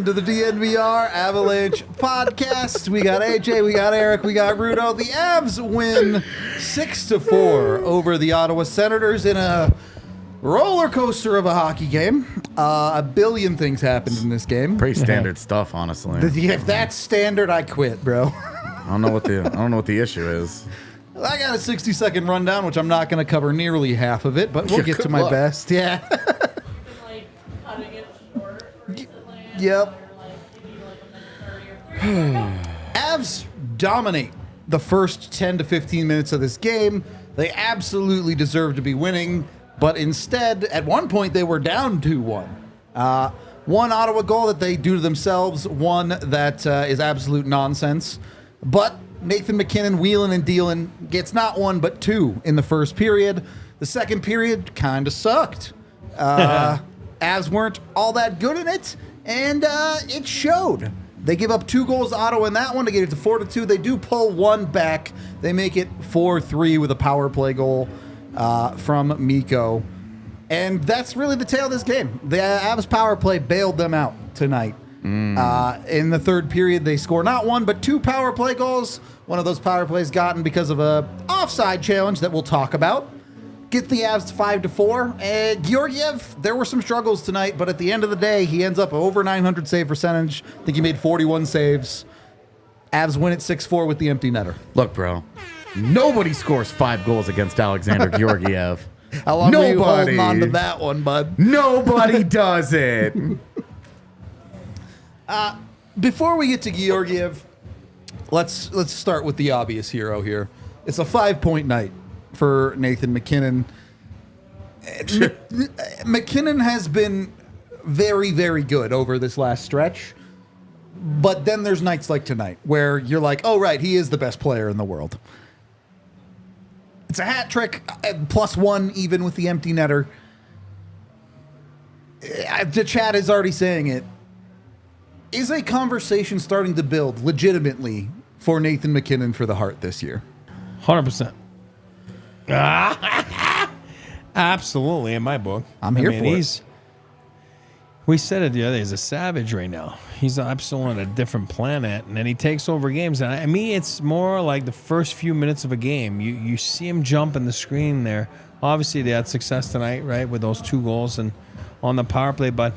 into the DNVR Avalanche podcast. We got AJ, we got Eric, we got Rudo. The Avs win 6-4 over the Ottawa Senators in a roller coaster of a hockey game. A billion things happened in this game. Pretty standard stuff, honestly. If that's standard, I quit, bro. I don't know what the issue is. I got a 60-second rundown, which I'm not going to cover nearly half of it, but we'll get to my best. Yeah. Yep. Avs dominate the first 10 to 15 minutes of this game. They absolutely deserve to be winning, but instead, at one point, they were down 2-1. One Ottawa goal that they do to themselves, one that is absolute nonsense. But Nathan MacKinnon wheeling and dealing gets not one but two in the first period. The second period kind of sucked. Avs weren't all that good in it, and it showed. They give up 2 goals to Ottawa in that one to get it to 4-2. They do pull one back. They make it 4-3 with a power play goal from Mikko. And that's really the tale of this game. The Avs power play bailed them out tonight. In the third period, they score not 1 but 2 power play goals. One of those power plays gotten because of a offside challenge that we'll talk about. Get the Avs 5-4. Georgiev, there were some struggles tonight, but at the end of the day, he ends up over 900 save percentage. I think he made 41 saves. Avs win it 6-4 with the empty netter. Look, bro, nobody scores 5 goals against Alexander Georgiev. How long were you holding on to that one, bud? Nobody does it. Before we get to Georgiev, let's start with the obvious hero here. It's a 5-point night for Nathan MacKinnon. MacKinnon has been very, very good over this last stretch. But then there's nights like tonight where you're like, oh, right, he is the best player in the world. It's a hat trick, +1 even with the empty netter. The chat is already saying it. Is a conversation starting to build legitimately for Nathan MacKinnon for the Hart this year? 100%. Absolutely, in my book. I'm here for it. We said it the other day, he's a savage right now. He's absolutely on a different planet, and then he takes over games. And I mean, it's more like the first few minutes of a game. You see him jump in the screen there. Obviously, they had success tonight, right, with those 2 goals and on the power play. But,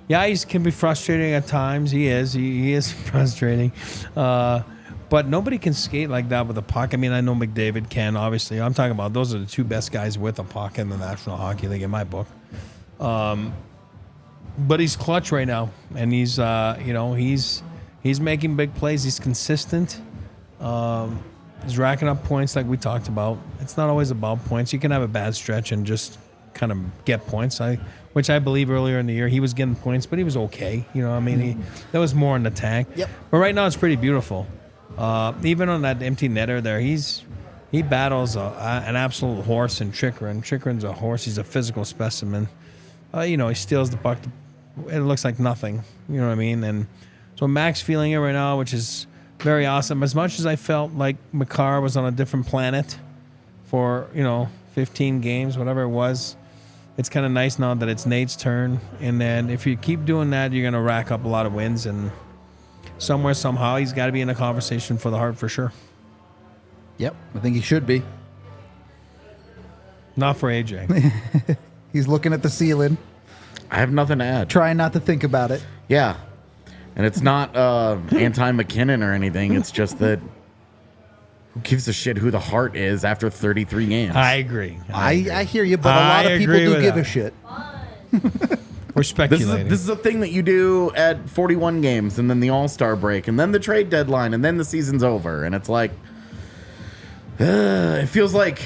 yeah, he can be frustrating at times. He is frustrating. But nobody can skate like that with a puck. I mean, I know McDavid can, obviously. I'm talking about those are the 2 best guys with a puck in the National Hockey League in my book. But he's clutch right now, and he's making big plays. He's consistent. He's racking up points like we talked about. It's not always about points. You can have a bad stretch and just kind of get points. Which I believe earlier in the year he was getting points, but he was okay. You know, I mean, that was more in the tank. Yep. But right now it's pretty beautiful. Even on that empty netter there, he battles an absolute horse in Chychrun. Chychrun's a horse. He's a physical specimen. He steals the puck. It looks like nothing. You know what I mean? And so Mac's feeling it right now, which is very awesome. As much as I felt like Makar was on a different planet for, 15 games, whatever it was, it's kind of nice now that it's Nate's turn. And then if you keep doing that, you're going to rack up a lot of wins. And somewhere, somehow, he's got to be in a conversation for the Hart for sure. Yep, I think he should be. Not for AJ. He's looking at the ceiling. I have nothing to add. Trying not to think about it. Yeah. And it's not anti-MacKinnon or anything. It's just that who gives a shit who the Hart is after 33 games? I agree. I hear you, but a lot of people do give a shit. We're speculating. This is a thing that you do at 41 games, and then the All-Star break, and then the trade deadline, and then the season's over. And it's like, it feels like,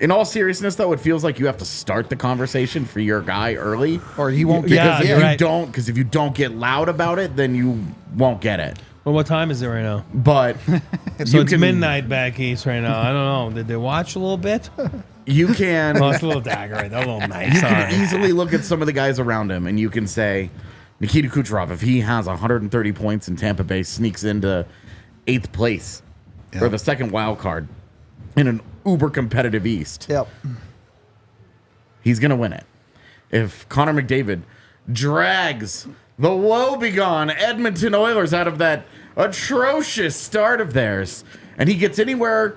in all seriousness, though, it feels like you have to start the conversation for your guy early, or he won't get it. Because if you don't get loud about it, then you won't get it. Well, what time is it right now? But so it's midnight back east right now. I don't know. Did they watch a little bit? You can. Oh, it's a little dagger, right? A little nice. You can easily look at some of the guys around him, and you can say, Nikita Kucherov, if he has 130 points in Tampa Bay, sneaks into 8th place for the second wild card in an uber competitive East. Yep. He's going to win it. If Connor McDavid drags the woebegone Edmonton Oilers out of that atrocious start of theirs. And he gets anywhere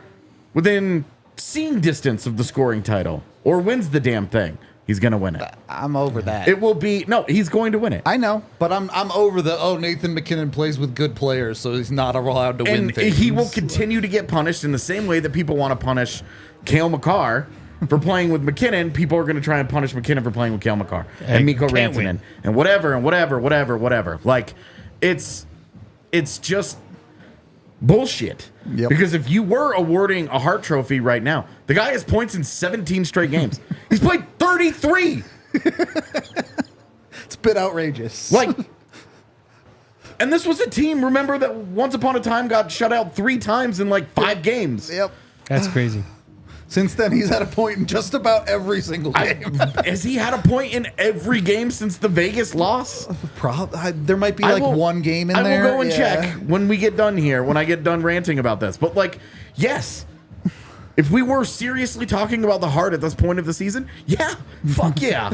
within seeing distance of the scoring title or wins the damn thing, he's going to win it. I'm over that. It will be, no, he's going to win it. I know, but I'm over Nathan MacKinnon plays with good players, so he's not allowed to win And things. he will continue to get punished in the same way that people want to punish Cale Makar for playing with McKinnon. People are going to try and punish McKinnon for playing with Cale Makar and Mikko can't Rantanen win. and whatever. Like, it's just bullshit. Yep. Because if you were awarding a Hart Trophy right now, the guy has points in 17 straight games. He's played 33. It's a bit outrageous. Like, and this was a team, remember, that once upon a time got shut out 3 times in like 5 games. Yep. That's crazy. Since then, he's had a point in just about every single game. Has he had a point in every game since the Vegas loss? There might be like one game in there. I will go and check when we get done here, when I get done ranting about this. But like, yes, if we were seriously talking about the Hart at this point of the season, yeah, fuck yeah.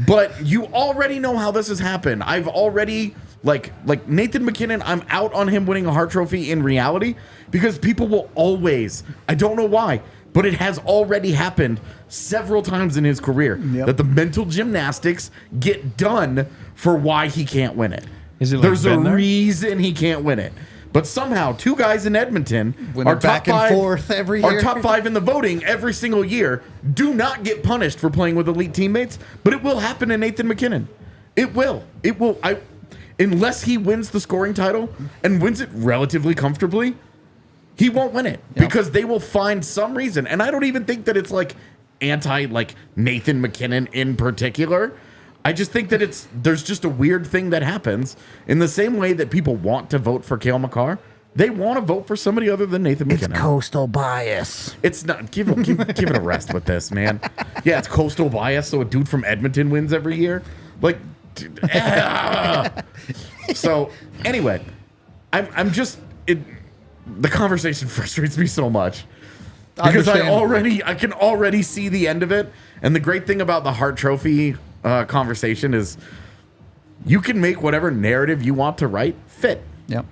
But you already know how this has happened. I've already, like Nathan MacKinnon, I'm out on him winning a Hart Trophy in reality because people will always, I don't know why, but it has already happened several times in his career that the mental gymnastics get done for why he can't win it. Is it like There's a Bender? reason he can't win it. But somehow, 2 guys in Edmonton When are they're back and forth every are year. top 5 in the voting every single year, do not get punished for playing with elite teammates. But it will happen to Nathan MacKinnon. It will. It will. Unless he wins the scoring title and wins it relatively comfortably, he won't win it because they will find some reason. And I don't even think that it's like Nathan MacKinnon in particular. I just think that there's just a weird thing that happens in the same way that people want to vote for Cale Makar. They want to vote for somebody other than Nathan MacKinnon. Coastal bias. It's not. Give it a rest with this, man. Yeah, it's coastal bias. So a dude from Edmonton wins every year. Like, so anyway, I'm just the conversation frustrates me so much because I can already see the end of it. And the great thing about the Hart Trophy conversation is you can make whatever narrative you want to write fit. Yep.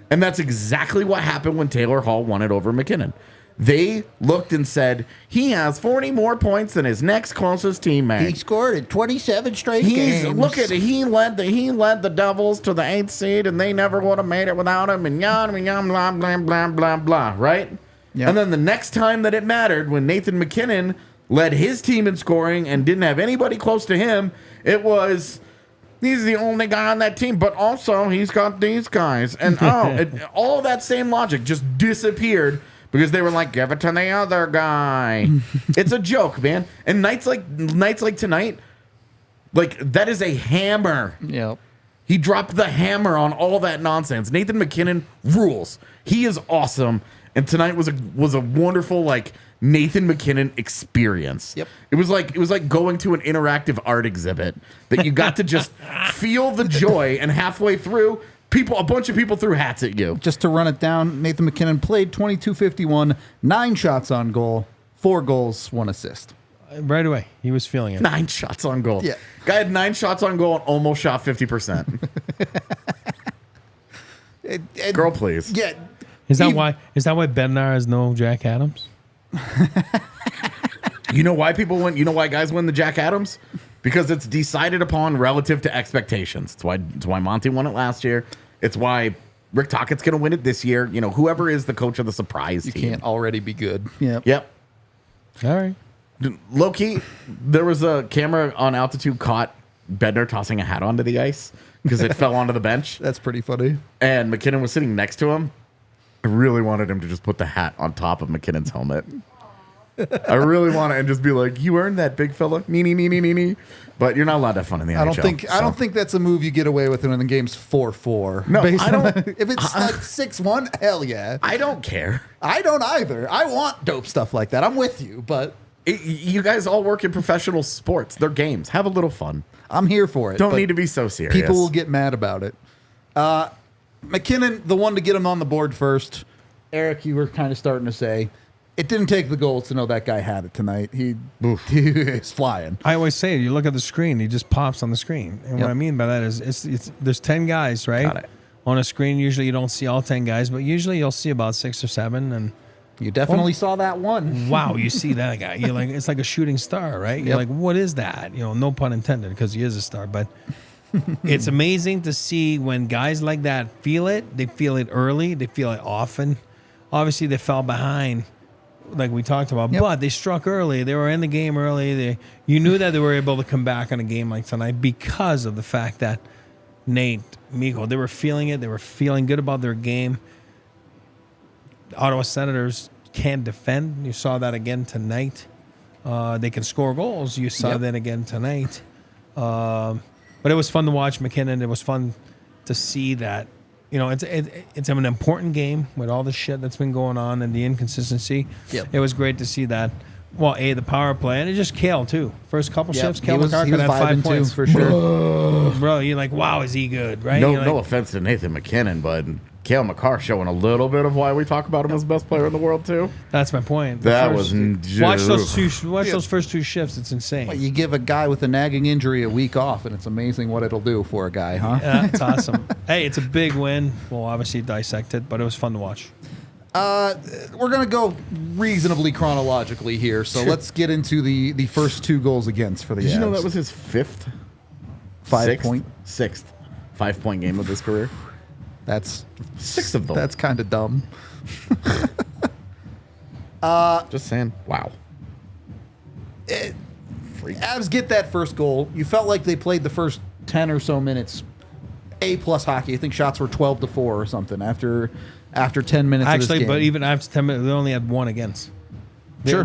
And that's exactly what happened when Taylor Hall won it over MacKinnon. They looked and said, he has 40 more points than his next closest teammate. He scored in 27 straight games. Look at it. He led the Devils to the 8th seed, and they never would have made it without him. And blah blah blah blah blah. Right? Yep. And then the next time that it mattered, when Nathan MacKinnon led his team in scoring and didn't have anybody close to him, it was, he's the only guy on that team, but also he's got these guys. And all that same logic just disappeared because they were like, give it to the other guy. It's a joke, man. And nights like tonight, like, that is a hammer. Yep. He dropped the hammer on all that nonsense. Nathan MacKinnon rules. He is awesome. And tonight was a wonderful, like, Nathan MacKinnon experience. Yep. It was like going to an interactive art exhibit that you got to just feel the joy, and halfway through, a bunch of people threw hats at you. Just to run it down, Nathan MacKinnon played 22-51, 9 shots on goal, 4 goals, 1 assist. Right away, he was feeling it. 9 shots on goal. Yeah. Guy had 9 shots on goal and almost shot 50%. Girl, please. Yeah. Is that why Bednar has no Jack Adams? You know why guys win the Jack Adams? Because it's decided upon relative to expectations. It's why Monty won it last year. It's why Rick Tockett's going to win it this year. You know, whoever is the coach of the surprise team. You can't already be good. Yep. All right. Low key, there was a camera on altitude caught Bednar tossing a hat onto the ice because it fell onto the bench. That's pretty funny. And MacKinnon was sitting next to him. I really wanted him to just put the hat on top of McKinnon's helmet. I really want to and just be like, you earned that, big fella. Nee. But you're not allowed to have fun in the NHL. I don't think that's a move you get away with when the game's 4-4. No, I don't. If it's like 6-1, hell yeah. I don't care. I don't either. I want dope stuff like that. I'm with you, but You guys all work in professional sports. They're games. Have a little fun. I'm here for it. Don't need to be so serious. People will get mad about it. MacKinnon, the one to get him on the board first. Eric, you were kind of starting to say It didn't take the goals to know that guy had it tonight. He is flying. I always say, you look at the screen, he just pops on the screen. And what I mean by that is it's there's 10 guys, right? Got it. On a screen, usually you don't see all 10 guys, but usually you'll see about 6 or 7. And You definitely saw that one. wow, you see that guy. You're like, it's like a shooting star, right? You're like, what is that? No pun intended, because he is a star. But it's amazing to see when guys like that feel it. They feel it early. They feel it often. Obviously, they fell behind, like we talked about, but they struck early. They were in the game early. You knew that they were able to come back on a game like tonight because of the fact that Nate, Mikko, they were feeling it. They were feeling good about their game. The Ottawa Senators can't defend. You saw that again tonight. They can score goals. You saw that again tonight. But it was fun to watch MacKinnon. It was fun to see that. It's an important game with all the shit that's been going on and the inconsistency. Yep. It was great to see that. Well, the power play, and it's just Kale too. First couple shifts, Kale he was McCarthy had 5 points for sure. Bro, you're like, wow, is he good? Right? No offense to Nathan MacKinnon, but Cale Makar showing a little bit of why we talk about him as the best player in the world too. That's my point. Watch those first 2 shifts. It's insane. Well, you give a guy with a nagging injury a week off, and it's amazing what it'll do for a guy, huh? Yeah, it's awesome. Hey, it's a big win. We'll obviously dissect it, but it was fun to watch. We're going to go reasonably chronologically here, so let's get into the first 2 goals against for the Did you know Avs. that was his 5th? 6th 5-point game of his career? That's 6 of them. That's kind of dumb. Just saying. Wow. Avs get that first goal. You felt like they played the first 10 or so minutes A-plus hockey. I think shots were 12-4 or something after 10 minutes of this Actually, game. but even after 10 minutes, they only had 1 against. Sure.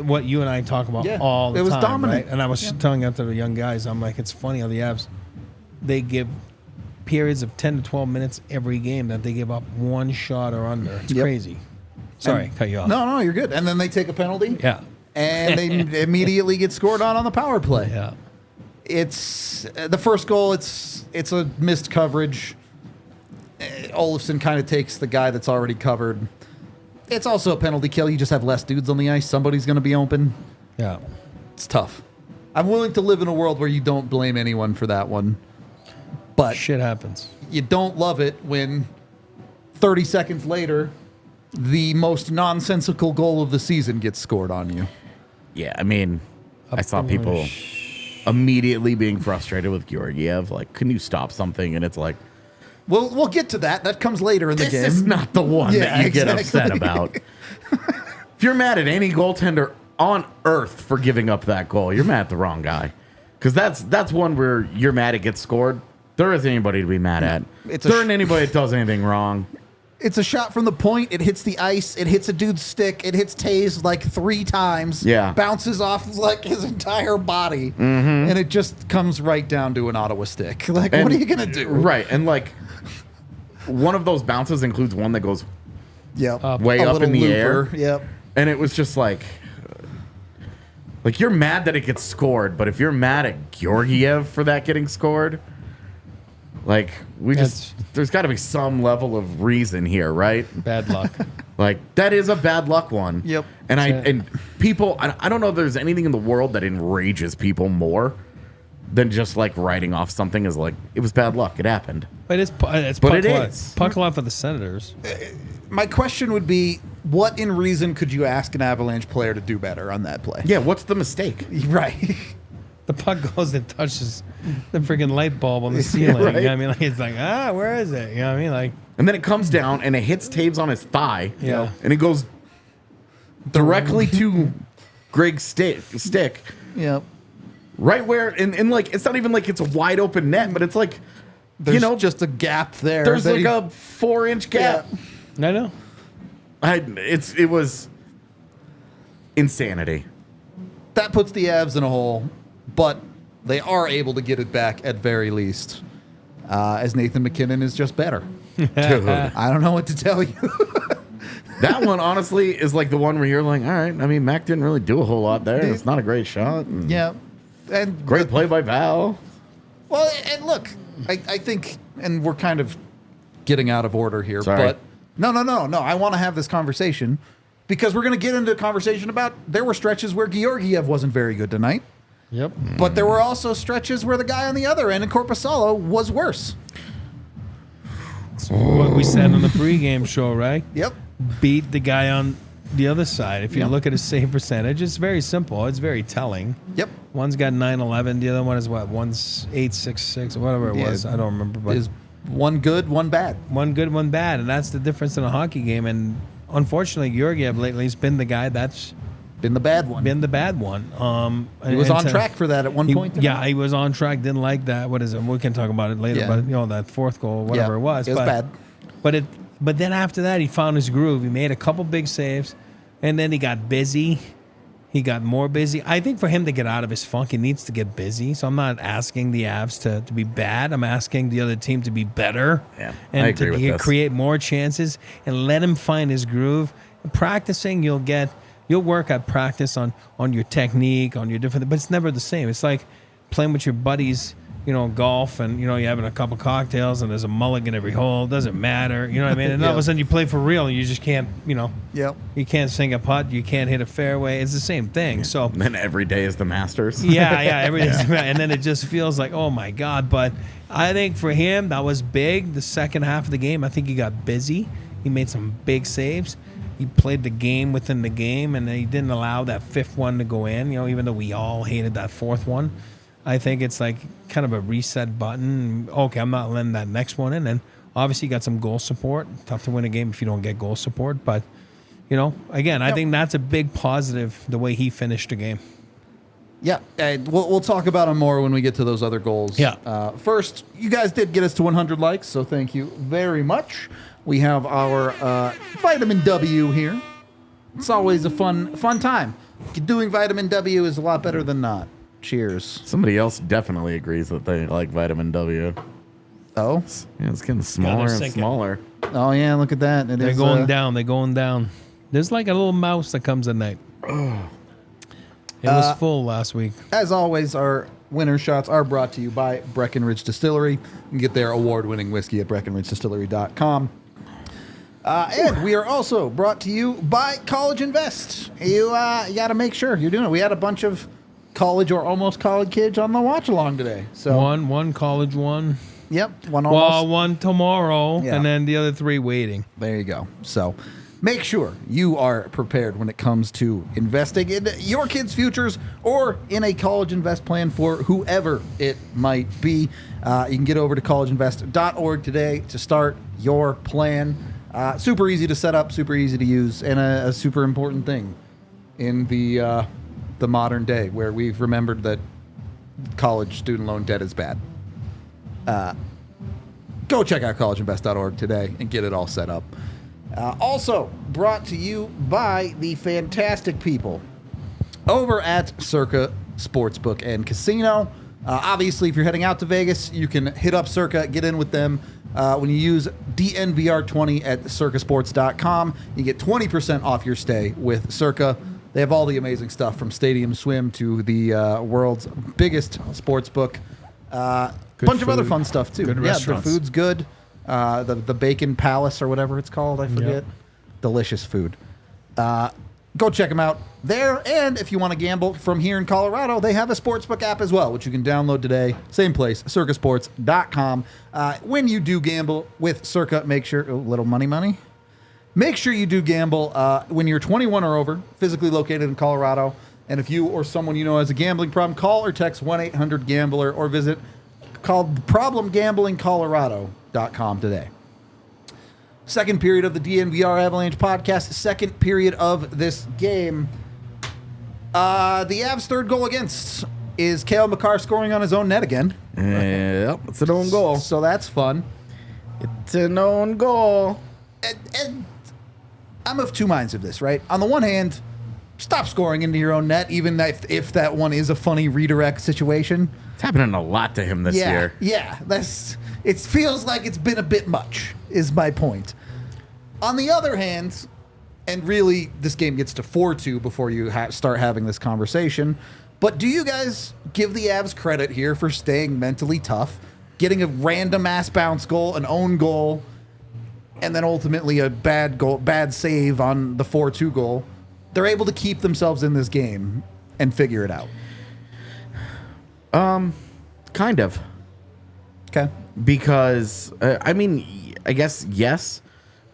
What you and I talk about all the time. It was dominant. Right? And I was telling that to the young guys. I'm like, it's funny how the Avs, they give periods of 10 to 12 minutes every game that they give up 1 shot or under. It's crazy. Sorry, cut you off. No, you're good. And then they take a penalty. Yeah. And they immediately get scored on the power play. Yeah. It's the first goal. It's a missed coverage. Olofsson kind of takes the guy that's already covered. It's also a penalty kill. You just have less dudes on the ice. Somebody's going to be open. Yeah. It's tough. I'm willing to live in a world where you don't blame anyone for that one. But Shit happens. you don't love it when 30 seconds later, the most nonsensical goal of the season gets scored on you. Yeah, I mean, I saw people immediately being frustrated with Georgiev. Like, can you stop something? And it's like, We'll get to that. That comes later in the game. this is not the one that you get upset about. If you're mad at any goaltender on earth for giving up that goal, you're mad at the wrong guy. Because that's one where you're mad it gets scored. There isn't anybody to be mad at. There isn't anybody that does anything wrong. It's a shot from the point. It hits the ice. It hits a dude's stick. It hits Taze like 3 times. Yeah. Bounces off like his entire body. And it just comes right down to an Ottawa stick. Like, what are you going to do? Right. And like, one of those bounces includes one that goes Yep. way A up little in the looper. air. Yep. And it was just like you're mad that it gets scored, but if you're mad at Georgiev for that getting scored, like there's got to be some level of reason here, right? Bad luck. Like that is a bad luck one. Yep. And people, I don't know if there's anything in the world that enrages people more than just like writing off something as like it was bad luck. It happened. But it's But puck it luck. is. Puck luck for the Senators. My question would be, what in reason could you ask an Avalanche player to do better on that play? Yeah. What's the mistake? Right. The puck goes and touches the freaking light bulb on the ceiling. right. You know what I mean? Like, it's like, where is it? You know what I mean? Like, And then it comes down and it hits Taves on his thigh. Yeah. And it goes directly to Greg's stick. Yep. Right where, and like, it's not even like it's a wide open net, but it's like, There's just a gap there. there's that like he- a 4-inch gap. I know. It was insanity. that puts the Avs in a hole, but they are able to get it back at very least. As Nathan MacKinnon is just better. Dude. I don't know what to tell you. That one, honestly, is like the one where you're like, all right, I mean, Mac didn't really do a whole lot there. It's not a great shot. And Yeah. And Great play by Val. Well, and look, I think, and we're kind of getting out of order here, Sorry. but no. I want to have this conversation. because we're going to get into a conversation about there were stretches where Georgiev wasn't very good tonight, Yep. but there were also stretches where the guy on the other end, Korpisalo, was worse. What we said on the pregame show, right? Yep. Beat the guy on the other side. If you Yep. look at his save percentage, it's very simple. It's very telling. Yep. One's got 911. The other one is what? One's 866 or whatever it Yeah, was. I don't remember. But Is one good, one bad. one good, one bad, and that's the difference in a hockey game. And unfortunately, Georgiev lately has been the guy that's Been the bad one. been the bad one. He was on track for that at one point. Yeah, he was on track. Didn't like that. What is it? We can talk about it later. Yeah. But that fourth goal, whatever Yeah, it was, it was bad. But then after that, he found his groove. He made a couple big saves, and then he got busy. He got more busy. I think for him to get out of his funk, he needs to get busy. So I'm not asking the Avs to be bad. I'm asking the other team to be better. Yeah, and I agree to with this. create more chances and let him find his groove. Practicing, you'll work at practice on your technique, on your different, but it's never the same. It's like playing with your buddies, golf, and you're having a couple cocktails and there's a mulligan every hole. It doesn't matter, you know what I mean? And all of Yeah. a sudden you play for real and you just can't, Yep. you can't sing a putt, you can't hit a fairway. It's the same thing. So And then every day is the Masters. yeah, everything's and then it just feels like, oh my God. But I think for him that was big. The second half of the game, I think he got busy. He made some big saves. He played the game within the game, and he didn't allow that fifth one to go in. Even though we all hated that fourth one, I think it's like kind of a reset button. Okay, I'm not letting that next one in. And obviously, you got some goal support. Tough to win a game if you don't get goal support. But again, I think that's a big positive the way he finished the game. Yeah, and we'll talk about them more when we get to those other goals. Yeah. First, you guys did get us to 100 likes, so thank you very much. We have our Vitamin W here. It's always a fun time. Doing Vitamin W is a lot better than not. Cheers. Somebody else definitely agrees that they like vitamin W. Oh? Yeah, it's getting smaller and sinking. smaller. Oh, yeah, look at that. They're going down. They're going down. There's like a little mouse that comes at night. It was full last week. As always, our winner shots are brought to you by Breckenridge Distillery. You can get their award-winning whiskey at BreckenridgeDistillery.com. And we are also brought to you by College Invest. You got to make sure you're doing it. We had a bunch of college or almost college kids on the watch along today. So One college one. Yep, one almost. Well, one tomorrow, Yeah. and then the other three waiting. There you go. So make sure you are prepared when it comes to investing in your kids' futures or in a college invest plan for whoever it might be. You can get over to collegeinvest.org today to start your plan. Super easy to set up, super easy to use, and a super important thing in the modern day where we've remembered that college student loan debt is bad. Go check out collegeinvest.org today and get it all set up. Also brought to you by the fantastic people over at Circa Sportsbook and Casino. Obviously, if you're heading out to Vegas, you can hit up Circa, get in with them. When you use DNVR20 at circasports.com, you get 20% off your stay with Circa. They have all the amazing stuff from Stadium Swim to the world's biggest sports book. Bunch of other food. fun stuff, too. Good The restaurants. food's good. The Bacon Palace or whatever it's called, I forget. Yep. Delicious food. Go check them out there. And if you want to gamble from here in Colorado, they have a sportsbook app as well, which you can download today. Same place, circasports.com. When you do gamble with Circa, make sure, a little money. Make sure you do gamble when you're 21 or over, physically located in Colorado. And if you or someone you know has a gambling problem, call or text 1-800-GAMBLER or visit problemgamblingcolorado.com today. Second period of the DNVR Avalanche podcast. Second period of this game. The Avs' third goal against is Cale Makar scoring on his own net again. Yep, it's an own goal. So that's fun. It's an own goal. And I'm of two minds of this, right? On the one hand, stop scoring into your own net, even if that one is a funny redirect situation. It's happening a lot to him this year. Yeah, it feels like it's been a bit much, is my point. On the other hand, and really this game gets to 4-2 before you start having this conversation, but do you guys give the Avs credit here for staying mentally tough, getting a random ass bounce goal, an own goal, and then ultimately a bad save on the 4-2 goal, they're able to keep themselves in this game and figure it out. Kind of. Okay. Because, I mean, I guess yes,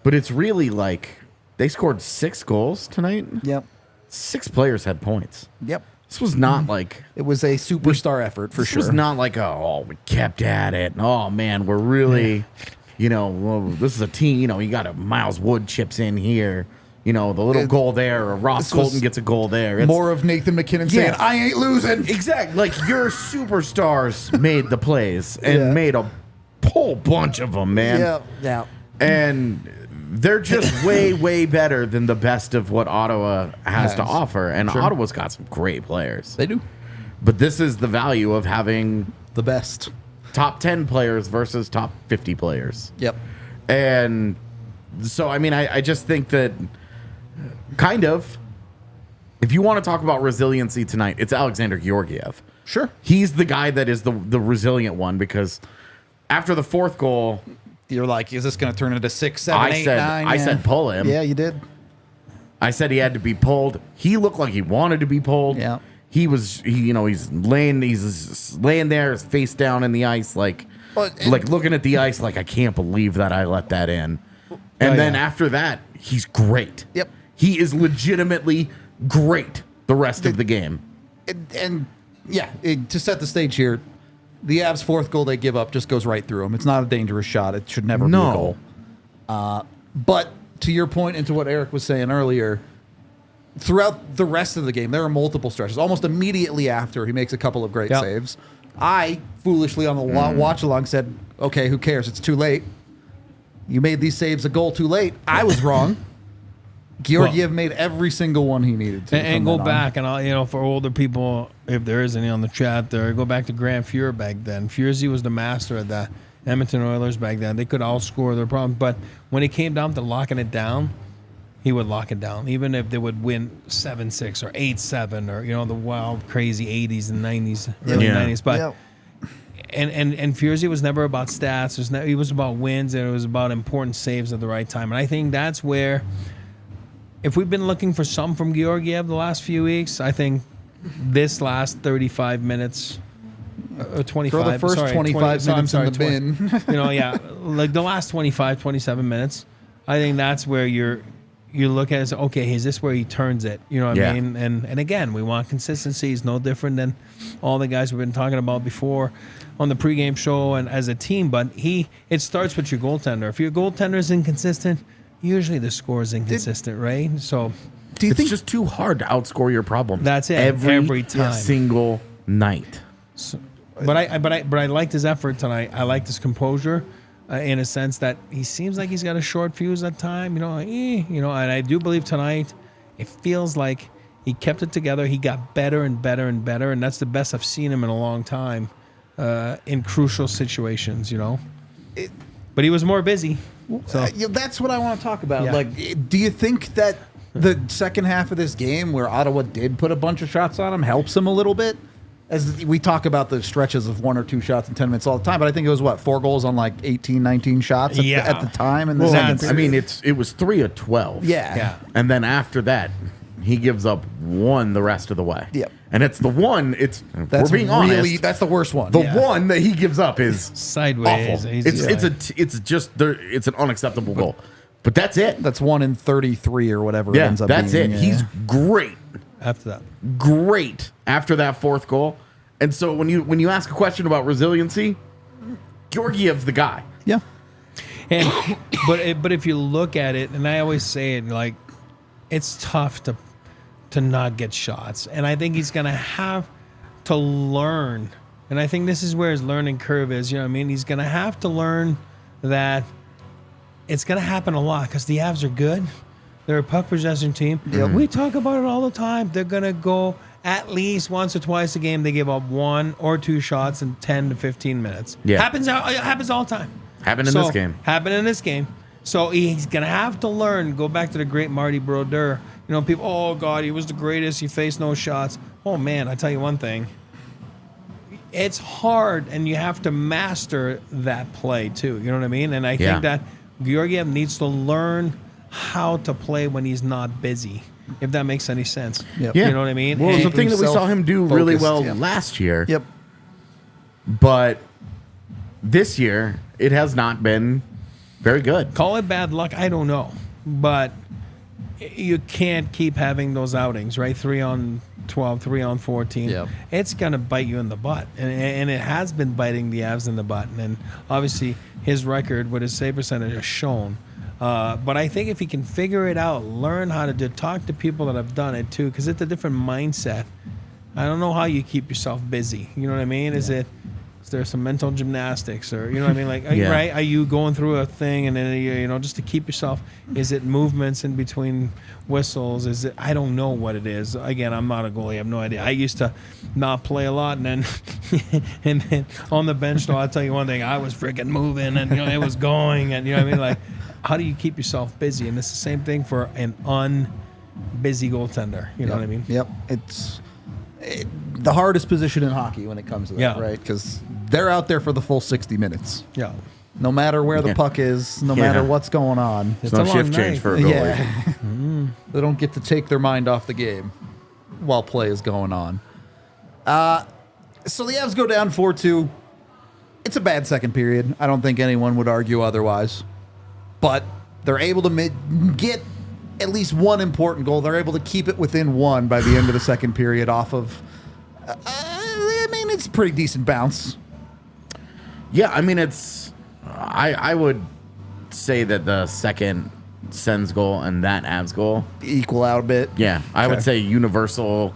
but it's really like they scored 6 goals tonight. Yep. 6 players had points. Yep. This was not like... It was a superstar effort for sure. This was not like, we kept at it. Oh, man, we're really, well, this is a team, you got a Miles Wood chips in here. The little goal there, or Ross Colton gets a goal there. It's more of Nathan MacKinnon saying, I ain't losing. Exactly. Like, your superstars made the plays and made a whole bunch of them, man. Yeah. And they're just way, way better than the best of what Ottawa has to offer. And Ottawa's got some great players. They do. But this is the value of having The best. top 10 players versus top 50 players. Yep. And so, I mean, I just think that kind of, if you want to talk about resiliency tonight, it's Alexander Georgiev. Sure. He's the guy that is the resilient one, because after the 4th goal, You're like, is this going to turn into 6, 7, 8, 9? I said pull him. Yeah, you did. I said he had to be pulled. He looked like he wanted to be pulled. Yeah. He's laying there, his face down in the ice, like looking at the ice, like, I can't believe that I let that in. And then after that, he's great. Yep. He is legitimately great the rest of the game. To set the stage here, the Avs' 4th goal they give up just goes right through them. It's not a dangerous shot. It should never be a goal. But to your point and to what Eric was saying earlier, throughout the rest of the game, there are multiple stretches. Almost immediately after, he makes a couple of great saves. I, foolishly on the watch-along, said, okay, who cares? It's too late. You made these saves a goal too late. I was wrong. Georgiev made every single one he needed to. And go back, and I'll, for older people, if there is any on the chat there, go back to Grant Fuhr back then. Furzy was the master of that. Edmonton Oilers back then, they could outscore their problems. But when it came down to locking it down, he would lock it down, even if they would win 7-6 or 8-7 or the wild, crazy 80s and 90s, early 90s. But and Furzy was never about stats. He was about wins, and it was about important saves at the right time. And I think that's where, if we've been looking for some from Georgiev the last few weeks, I think this last 35 minutes, 25. Throw the first 25 minutes in the bin. Like the last 25, 27 minutes. I think that's where you look at it as, okay, is this where he turns it? You know what I mean? And again, we want consistency. It's no different than all the guys we've been talking about before on the pregame show and as a team. But it starts with your goaltender. If your goaltender is inconsistent, usually the score is inconsistent, right? So do you think it's just too hard to outscore your problem? That's it. Every time, single night. So, but I liked his effort tonight. I liked his composure, in a sense that he seems like he's got a short fuse at time. And I do believe tonight it feels like he kept it together. He got better and better and better, and that's the best I've seen him in a long time in crucial situations. But he was more busy. So that's what I want to talk about. Yeah. Like, do you think that the second half of this game, where Ottawa did put a bunch of shots on him, helps him a little bit? As we talk about the stretches of 1 or 2 shots in 10 minutes all the time, but I think it was 4 goals on like 18, 19 shots at the time. And it was 3 of 12. Yeah. And then after that, he gives up 1 the rest of the way. Yep. And it's the one. We're being honest. Really, that's the worst one. The one that he gives up is sideways. Awful. It's an unacceptable goal. But that's it. That's 1 in 33 or whatever it ends up being. That's it. Yeah. He's great. After that. Great after that 4th goal. And so when you ask a question about resiliency, Georgiev's the guy. Yeah. And but if you look at it, and I always say it, like, it's tough to not get shots. And I think he's going to have to learn. And I think this is where his learning curve is. You know what I mean? He's going to have to learn that it's going to happen a lot because the Avs are good. They're a puck possession team. Yep. We talk about it all the time. They're going to go at least once or twice a game. They give up 1 or 2 shots in 10 to 15 minutes. Yeah. It happens all the time. Happened in this game. Happened in this game. So he's going to have to learn. Go back to the great Marty Brodeur. People, oh, God, he was the greatest. He faced no shots. Oh, man, I tell you one thing. It's hard, and you have to master that play, too. You know what I mean? And I think that Georgiev needs to learn how to play when he's not busy, if that makes any sense. Yep. Yeah. You know what I mean? Well, it was the thing that we saw him do really well Self-focused, last year. Yep. But this year, it has not been very good. Call it bad luck, I don't know. But you can't keep having those outings, right? 3 on 12, 3 on 14. Yep. It's going to bite you in the butt. And it has been biting the Avs in the butt. And obviously, his record with his save percentage has shown. But I think if he can figure it out, learn how to talk to people that have done it too, because it's a different mindset. I don't know how you keep yourself busy. You know what I mean? Is there some mental gymnastics, or you know what I mean? Like, Yeah. right? Are you going through a thing and then you know just to keep yourself? Is it movements in between whistles? Is it? I don't know what it is. Again, I'm not a goalie. I have no idea. I used to not play a lot, and then and then on the bench, though, I'll tell you one thing: I was freaking moving, and you know it was going, and you know what I mean? Like, how do you keep yourself busy? And it's the same thing for an unbusy goaltender. You know what I mean? Yep. It's the hardest position in hockey when it comes to that, Yeah. right? Because they're out there for the full 60 minutes. Yeah. No matter where the puck is, no matter what's going on. It's no a long shift change night. for a goalie. Yeah. They don't get to take their mind off the game while play is going on. So the Avs go down 4-2. It's a bad second period. I don't think anyone would argue otherwise. But they're able to get at least one important goal. They're able to keep it within one by the end of the second period off of, I mean, it's a pretty decent bounce. Yeah, I mean, I would say that the second Sens goal and that Avs goal, Equal out a bit. yeah, I would say universal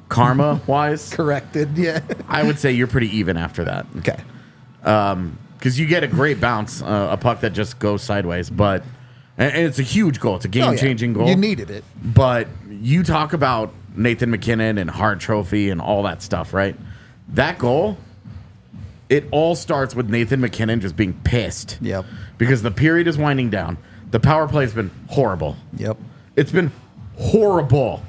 karma-wise, Corrected, yeah. I would say you're pretty even after that. Okay. Because you get a great bounce, a puck that just goes sideways, but and it's a huge goal. It's a game-changing goal. You needed it. But you talk about Nathan MacKinnon and Hart Trophy and all that stuff, right? That goal, it all starts with Nathan MacKinnon just being pissed. Yep. Because the period is winding down. The power play has been horrible. Yep. It's been horrible.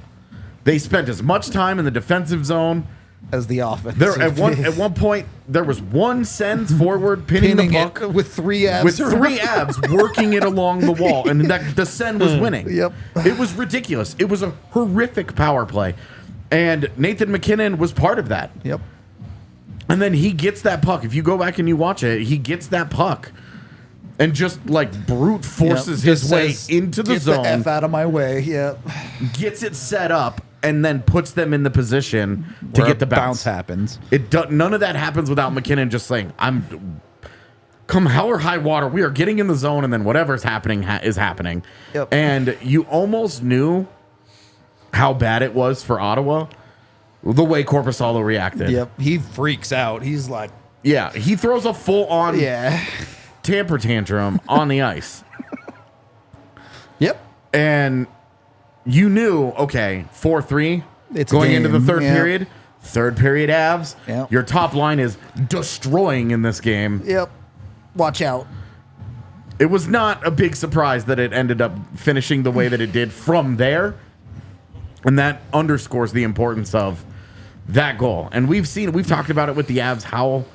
They spent as much time in the defensive zone. As the offense. There at one point there was one Sens forward pinning the puck it with 3 Avs. with 3 Avs working it along the wall, and that the Sen was winning. Yep. It was ridiculous. It was a horrific power play, and Nathan MacKinnon was part of that. Yep. And then he gets that puck. If you go back and you watch it, he gets that puck and just like brute forces his Just way says, into the "Get zone, the F out of my way. Yep. gets it set up, and then puts them in the position to Where get the a bounce. happens. None of that happens without MacKinnon just saying, "I'm come hell or high water. We are getting in the zone, and then whatever's happening is happening." Yep. And you almost knew how bad it was for Ottawa, the way Korpisalo reacted. Yep. He freaks out. He's like, Yeah, he throws a full-on yeah. temper tantrum on the ice, Yep. and you knew, okay, 4-3 It's a going into the game. third Yeah. period. Third period Avs. Yep. Your top line is destroying in this game. Yep. Watch out. It was not a big surprise that it ended up finishing the way that it did from there. And that underscores the importance of that goal. And we've talked about it with the Avs, how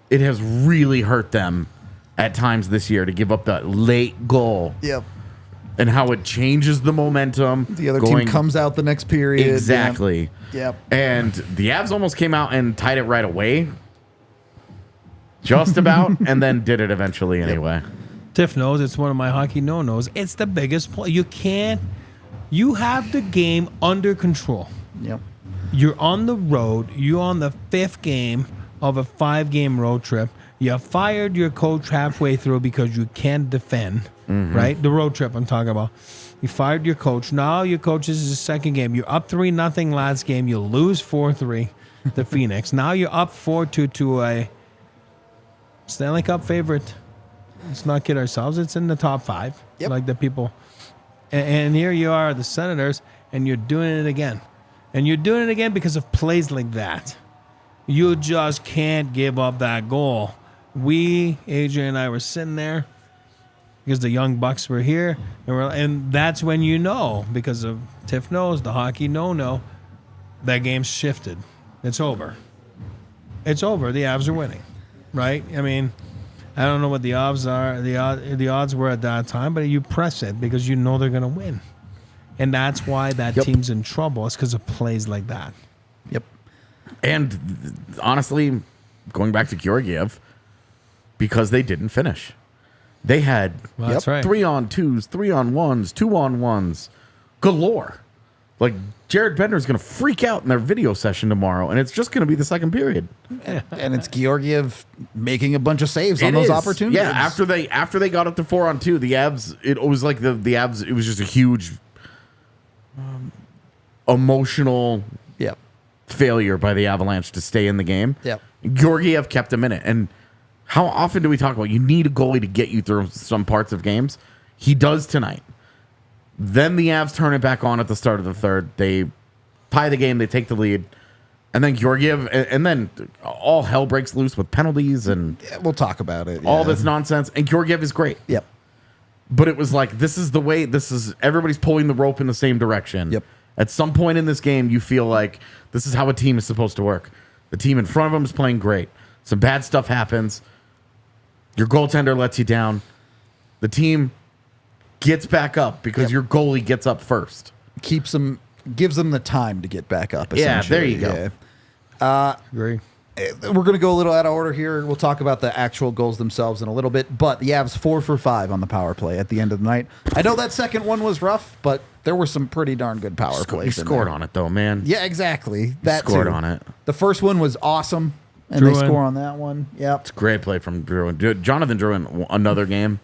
it has really hurt them at times this year to give up that late goal Yep. and how it changes the momentum. The other team comes out the next period. Exactly. Yep. And the Avs almost came out and tied it right away. Just about, and then did it eventually anyway. Tiff knows it's one of my hockey no-nos. It's the biggest play. You have the game under control. Yep. You're on the road. You're on the 5th game of a 5-game road trip. You fired your coach halfway through because you can't defend, right? The road trip I'm talking about. You fired your coach. Now your coach is his second game. You're up 3-0 last game. You lose 4-3 to Phoenix. Now you're up 4-2 to a Stanley Cup favorite. Let's not kid ourselves. It's in the top 5. Yep. Like the people. And here you are, the Senators, and you're doing it again. And you're doing it again because of plays like that. You just can't give up that goal. AJ and I were sitting there because the Young Bucks were here. And that's when you know, because of Tiff knows, the hockey no-no, that game's shifted. It's over. It's over. The Avs are winning, right? I mean, I don't know what the odds are. The odds were at that time, but you press it because you know they're going to win, and that's why that team's in trouble. It's because of plays like that. Yep. And honestly, going back to Georgiev, because they didn't finish. They had That's right. 3-on-2s, 3-on-1s, 2-on-1s galore. Like, Jared Bendner's going to freak out in their video session tomorrow, and it's just going to be the second period. And it's Georgiev making a bunch of saves on those opportunities. Yeah, after they got up to 4-on-2, the Avs, it was like the Avs, it was just a huge emotional Yep. failure by the Avalanche to stay in the game. Yep. Georgiev kept them in it. And how often do we talk about you need a goalie to get you through some parts of games? He does tonight. Then the Avs turn it back on at the start of the third. They tie the game. They take the lead. And then Georgiev, and then all hell breaks loose with penalties and We'll talk about it. all this nonsense. And Georgiev is great. Yep. But it was like, this is the way, everybody's pulling the rope in the same direction. Yep. At some point in this game, you feel like this is how a team is supposed to work. The team in front of them is playing great. Some bad stuff happens. Your goaltender lets you down. The team gets back up because your goalie gets up first. Gives them the time to get back up. Yeah, there you essentially. go. Agree. We're going to go a little out of order here. We'll talk about the actual goals themselves in a little bit. But the Avs 4 for 5 on the power play at the end of the night. I know that second one was rough, but there were some pretty darn good power plays. You scored on it, though, man. Yeah, exactly. That scored too. on it. The first one was awesome, and Drouin. they score on that one. Yep. Great play from Drouin. Jonathan Drouin, another game.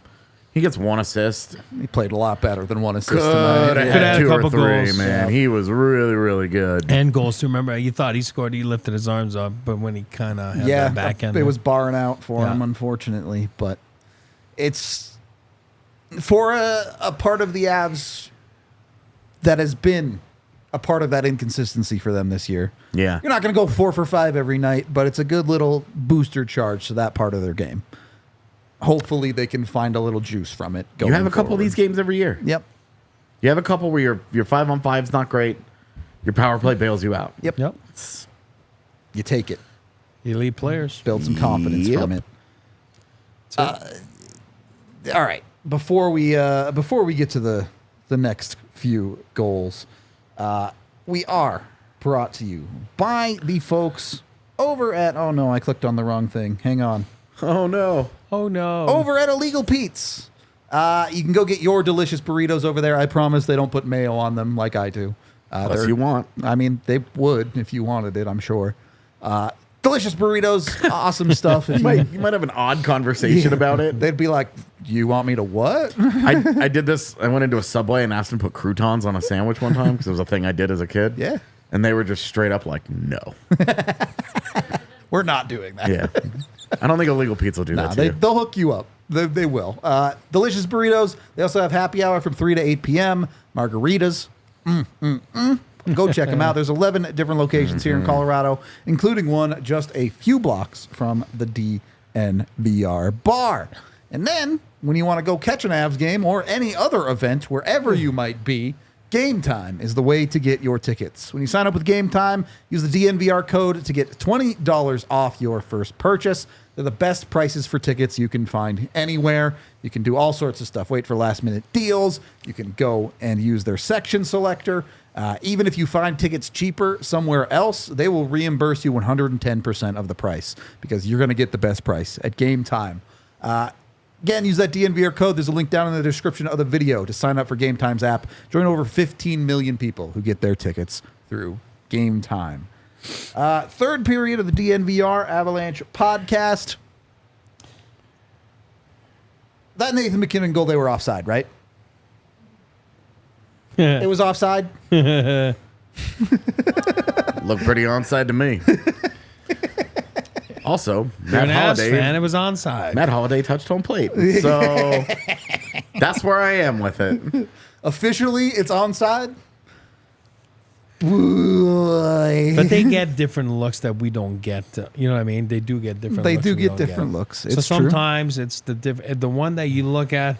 He gets 1 assist. He played a lot better than 1 assist Could tonight. have Yeah. had had a 2 or couple 3, goals. man. Yeah. He was really, really good. And goals too. Remember, you thought he scored. He lifted his arms up, but when he kind of had that back end, it was barring out for Yeah. him, unfortunately. But it's for a part of the Avs that has been a part of that inconsistency for them this year. Yeah. You're not going to go 4 for 5 every night, but it's a good little booster charge to that part of their game. Hopefully, they can find a little juice from it. You have a couple of forward. these games every year. Yep. You have a couple where your 5-on-5's not great. Your power play bails you out. Yep. Yep. You take it. Elite players. Build some confidence Yep. from it. All right. Before we get to the next few goals, we are brought to you by the folks over at. Oh no, I clicked on the wrong thing. Hang on. Oh, no. Oh no. Over at Illegal Pete's. You can go get your delicious burritos over there. I promise they don't put mayo on them like I do. Unless you want. I mean, they would if you wanted it, I'm sure. Delicious burritos, awesome stuff. If You might have an odd conversation about it. They'd be like, "You want me to what?" I did this. I went into a Subway and asked them to put croutons on a sandwich one time because it was a thing I did as a kid. Yeah. And they were just straight up like, no. We're not doing that. Yeah. I don't think Illegal Pizza will do that to you. They'll hook you up. They will. Delicious burritos. They also have happy hour from 3 to 8 p.m. Margaritas. Go check them out. There's 11 different locations here in Colorado, including one just a few blocks from the DNVR bar. And then, when you want to go catch an Avs game or any other event, wherever you might be, Game Time is the way to get your tickets. When you sign up with Game Time, use the DNVR code to get $20 off your first purchase. They're the best prices for tickets you can find anywhere. You can do all sorts of stuff. Wait for last-minute deals. You can go and use their section selector. Even if you find tickets cheaper somewhere else, they will reimburse you 110% of the price because you're going to get the best price at Game Time. Again, use that DNVR code. There's a link down in the description of the video to sign up for Game Time's app. Join over 15 million people who get their tickets through Game Time. Third period of the DNVR Avalanche podcast. That Nathan MacKinnon goal, they were offside, right? It was offside. Look pretty onside to me. Also, You're Matt an Avs Holiday. fan. It was onside. Matt Holiday touched home plate. So that's where I am with it. Officially, it's onside. Boy. But they get different looks that we don't get. You know what I mean? They do get different. They looks do we get don't different looks. So It's true. sometimes it's the one that you look at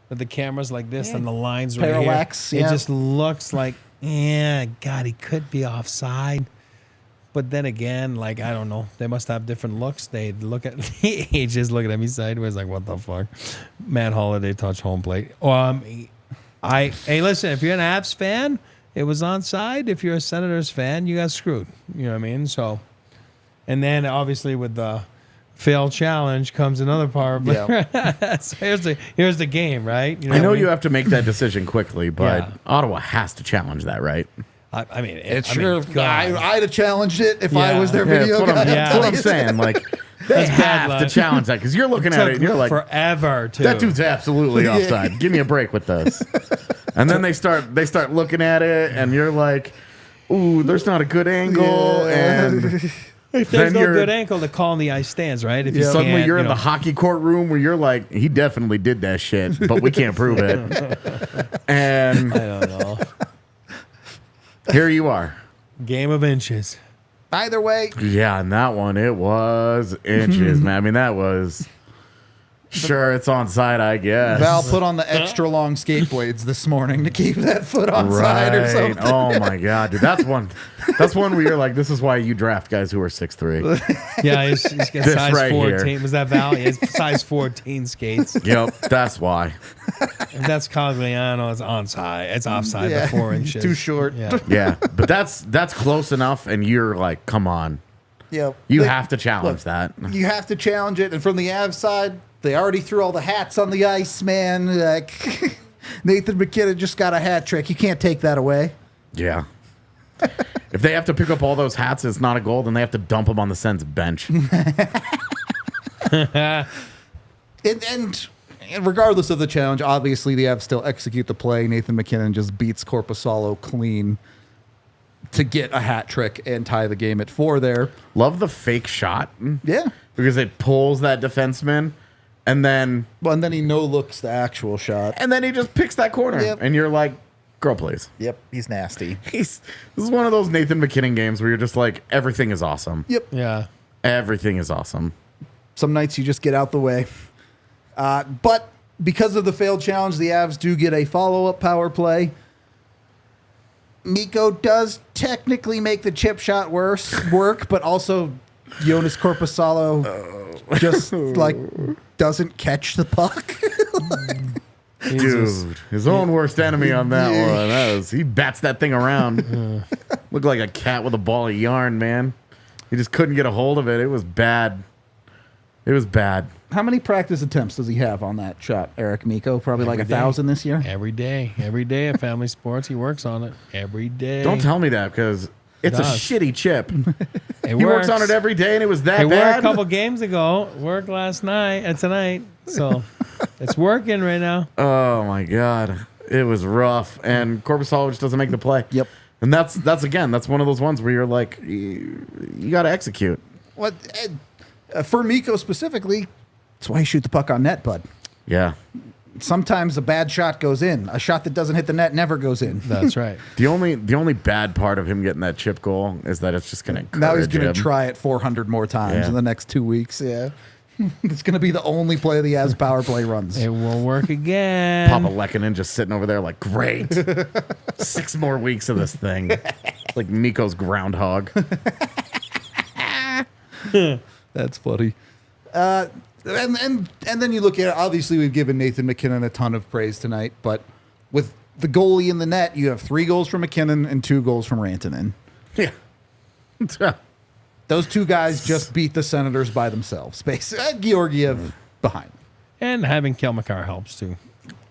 with the cameras like this and the lines right Parallax, here. yeah. It just looks like, yeah, God, he could be offside. But then again, like, I don't know. They must have different looks. They look at he just looking at me sideways like, what the fuck? Matt Holiday touch home plate. Hey, listen, if you're an Avs fan, it was onside. If you're a Senators fan, you got screwed. You know what I mean? So, and then obviously with the failed challenge comes another power play. Yeah. So here's the game, right? You I know what you have to make that decision quickly, but Yeah. Ottawa has to challenge that, right? I mean, God. God. I'd have challenged it if I Yeah. was their Yeah, video that's what, guy. I'm, that's what I'm saying. Like, they That's bad have to luck. challenge that because you're looking at it and you're like, forever too. that dude's absolutely offside. Give me a break with this. And then they start looking at it, and you're like, ooh, there's not a good angle, and If there's then no you're- good ankle, the call in the ice stands, right? If you suddenly can't, you're you in know. the hockey courtroom where you're like, he definitely did that shit, but we can't prove it. And I don't know. here you are. Game of inches. Either way, Yeah, and that one, it was inches, man. I mean, that was... Sure, it's onside, I guess. Val put on the extra long skate blades this morning to keep that foot onside or something. Oh my god, dude, that's one where you're like, this is why you draft guys who are 6'3". Yeah, he's got This size right 14. here. Was that Val? He has size 14 skates. Yep, that's why. If that's Cogliano, it's onside. It's offside Yeah, by 4 inches. too short. Yeah. Yeah, but that's close enough, and you're like, come on, Yeah, you have to challenge look, that. You have to challenge it. And from the Avs side, they already threw all the hats on the ice, man. Like Nathan MacKinnon just got a hat trick. You can't take that away. Yeah. If they have to pick up all those hats, it's not a goal. Then they have to dump them on the Sens bench. And regardless of the challenge, obviously the Avs still execute the play. Nathan MacKinnon just beats Korpisalo clean to get a hat trick and tie the game at 4 there. Love the fake shot Yeah. because it pulls that defenseman, and then Well, and then he no-looks the actual shot. he just picks that corner, Yep. and you're like, girl, please. Yep, he's nasty. This is one of those Nathan MacKinnon games where you're just like, everything is awesome. Yep. Yeah. Everything is awesome. Some nights you just get out the way. But because of the failed challenge, the Avs do get a follow-up power play. Mikko does technically make the chip shot work, but also Jonas Korpisalo just like doesn't catch the puck. Dude, his own worst enemy on that one. He bats that thing around. Looked like a cat with a ball of yarn, man. He just couldn't get a hold of it. It was bad. It was bad. How many practice attempts does he have on that shot, Eric Mikko? Probably like Every day. 1,000 this year. Every day at Family Sports, he works on it. Every day. Don't tell me that because it's a does. shitty chip. It He works on it every day, and it was that It worked a bad. couple games ago. Worked last night and tonight. So it's working right now. Oh my god, it was rough. And Korpisalo just doesn't make the play. Yep. And that's one of those ones where you're like, you got to execute. What for Mikko specifically? That's why you shoot the puck on net, bud. Yeah. Sometimes a bad shot goes in. A shot that doesn't hit the net never goes in. That's right. The only bad part of him getting that chip goal is that it's just going to Now he's going him. to try it 400 more times Yeah. in the next 2 weeks. Yeah. It's going to be the only play the Avs power play runs. It will work again. Papa Lehkonen just sitting over there like, great. 6 more weeks of this thing. Like Mikko's groundhog. That's funny. And then you look at it. Obviously, we've given Nathan MacKinnon a ton of praise tonight, but with the goalie in the net, you have 3 goals from MacKinnon and 2 goals from Rantanen. Yeah. Those 2 guys just beat the Senators by themselves. Basically, Georgiev behind. And having Kel McCarr helps too.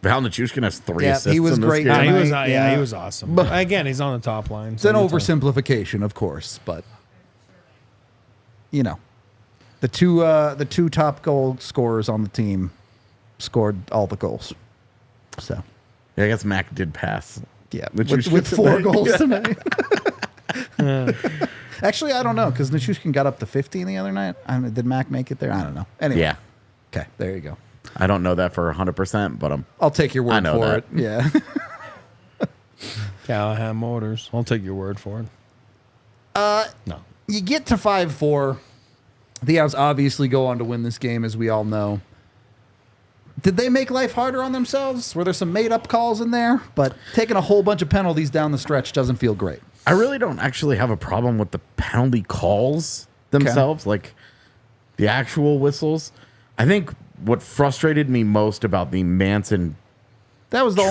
Val Nichushkin has 3 Yeah, assists he was in this great game. tonight. He was awesome. Again, he's on the top line. It's an oversimplification, of course, but you know, the two top goal scorers on the team scored all the goals. So Yeah, I guess Mac did pass. yeah, Nichushkin with 4 tonight. goals tonight. Actually, I don't know because Nichushkin got up to 15 the other night. Did Mac make it there? I don't know. Anyway, Yeah. Okay, there you go. I don't know that for 100%, but I'll take your I word know for that. it. Yeah. Callahan Motors. I'll take your word for it. No. You get to 5-4. The Avs obviously go on to win this game, as we all know. Did they make life harder on themselves? Were there some made-up calls in there? But taking a whole bunch of penalties down the stretch doesn't feel great. I really don't actually have a problem with the penalty calls themselves, like the actual whistles. I think what frustrated me most about the Manson That was the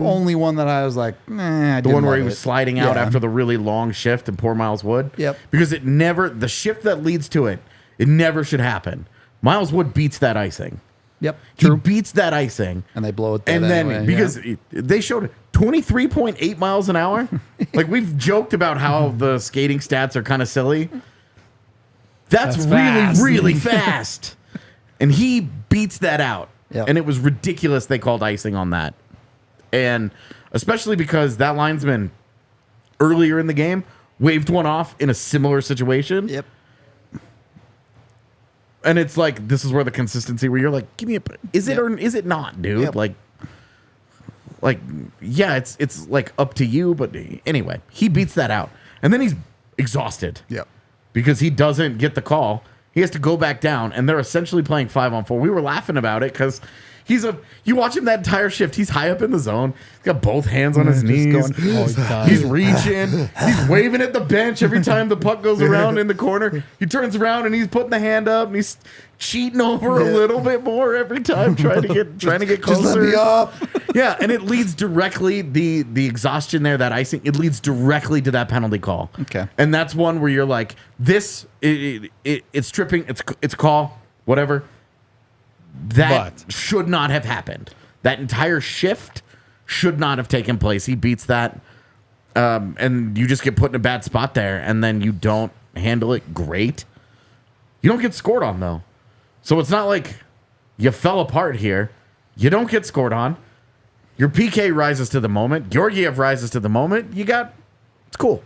only one that I was like, nah. The one where he was sliding out after the really long shift and poor Miles Wood. Yep. Because the shift that leads to it never should happen. Miles Wood beats that icing. Yep. He beats that icing. And they blow it dead anyway, because they showed 23.8 miles an hour. Like, we've joked about how the skating stats are kind of silly. That's really, fast. really fast. And he beats that out. Yep. And it was ridiculous they called icing on that. And especially because that linesman earlier in the game waved one off in a similar situation. Yep. And it's like, this is where the consistency where you're like, give me is it or is it not, dude? Yep. Like, yeah, it's like up to you. But anyway, he beats that out. And then he's exhausted. Yep. Because he doesn't get the call. He has to go back down, and they're essentially playing 5-on-4. We were laughing about it because you watch him that entire shift. He's high up in the zone. He's got both hands on his knees. He's reaching. He's waving at the bench every time the puck goes around in the corner. He turns around and he's putting the hand up and he's cheating over a little bit more every time, trying to get closer. Just let me up. Yeah, and it leads directly the exhaustion there, that icing. It leads directly to that penalty call. Okay, and that's one where you're like, it's tripping. It's a call, whatever. That should not have happened. That entire shift should not have taken place. He beats that, and you just get put in a bad spot there, and then you don't handle it great. You don't get scored on, though. So it's not like you fell apart here. You don't get scored on. Your PK rises to the moment. Georgiev rises to the moment. It's cool.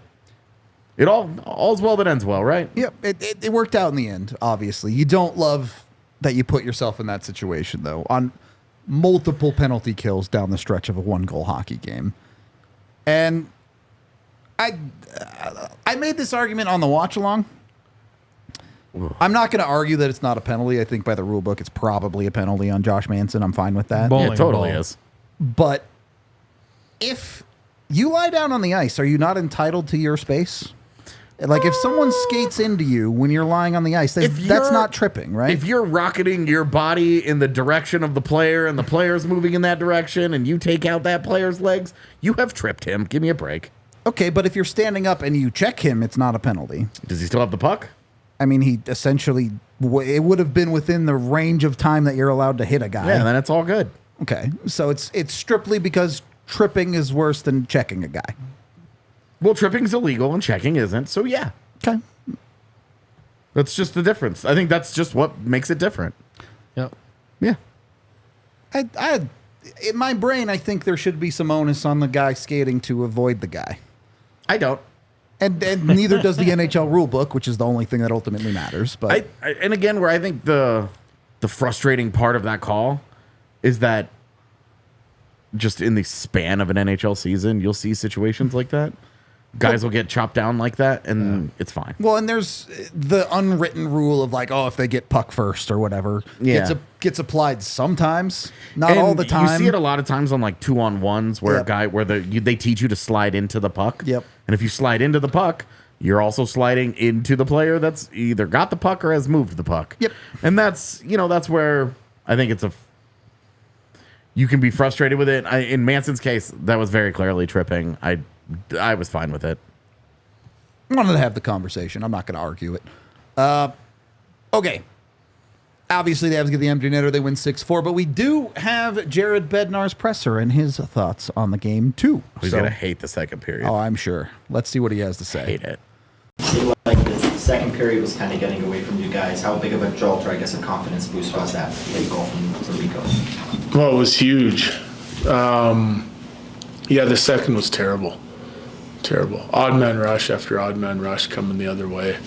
It all's well that ends well, right? Yep. It worked out in the end, obviously. You don't love that you put yourself in that situation, though, on multiple penalty kills down the stretch of a 1-goal hockey game. And I made this argument on the watch along. I'm not going to argue that it's not a penalty. I think by the rule book, it's probably a penalty on Josh Manson. I'm fine with that. Yeah, it totally is. But if you lie down on the ice, are you not entitled to your space? Like, if someone skates into you when you're lying on the ice, that's not tripping, right? If you're rocketing your body in the direction of the player and the player's moving in that direction and you take out that player's legs, you have tripped him. Give me a break. Okay, but if you're standing up and you check him, it's not a penalty. Does he still have the puck? I mean, he essentially, it would have been within the range of time that you're allowed to hit a guy. Yeah, then it's all good. Okay, so it's strictly because tripping is worse than checking a guy. Well, tripping's illegal and checking isn't, so yeah. Okay. That's just the difference. I think that's just what makes it different. Yep. Yeah. I in my brain, I think there should be some onus on the guy skating to avoid the guy. I don't. And neither does the NHL rule book, which is the only thing that ultimately matters. But and again, where I think the frustrating part of that call is that just in the span of an NHL season, you'll see situations like that. Guys will get chopped down like that, and it's fine. Well, and there's the unwritten rule of like, oh, if they get puck first or whatever, gets applied sometimes, not all the time. You see it a lot of times on like 2-on-1s where a guy they teach you to slide into the puck. Yep. And if you slide into the puck, you're also sliding into the player that's either got the puck or has moved the puck. Yep. And that's where I think you can be frustrated with it. In Manson's case, that was very clearly tripping. I was fine with it. I wanted to have the conversation. I'm not going to argue it. Okay. Obviously, the Avs get the empty netter. They win 6-4. But we do have Jared Bednar's presser and his thoughts on the game, too. He's going to hate the second period. Oh, I'm sure. Let's see what he has to say. Hate it. It seemed like the second period was kind of getting away from you guys. How big of a jolt or, I guess, a confidence boost was that late goal from Rico? Well, it was huge. The second was terrible. Terrible. Odd man rush after odd man rush coming the other way.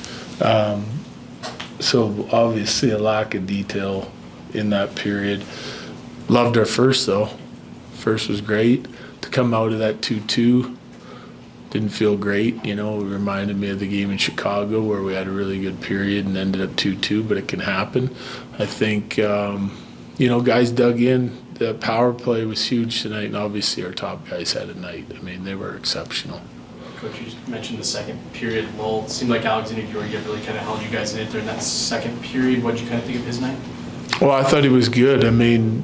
So obviously a lack of detail in that period. Loved our first though. First was great. To come out of that 2-2 didn't feel great. It reminded me of the game in Chicago where we had a really good period and ended up 2-2, but it can happen. I think, guys dug in. The power play was huge tonight, and obviously our top guys had a night. I mean, they were exceptional. Coach, you mentioned the second period lull. It seemed like Alexander Georgiev really kind of held you guys in it during that second period. What did you kind of think of his night? Well, I thought he was good. I mean,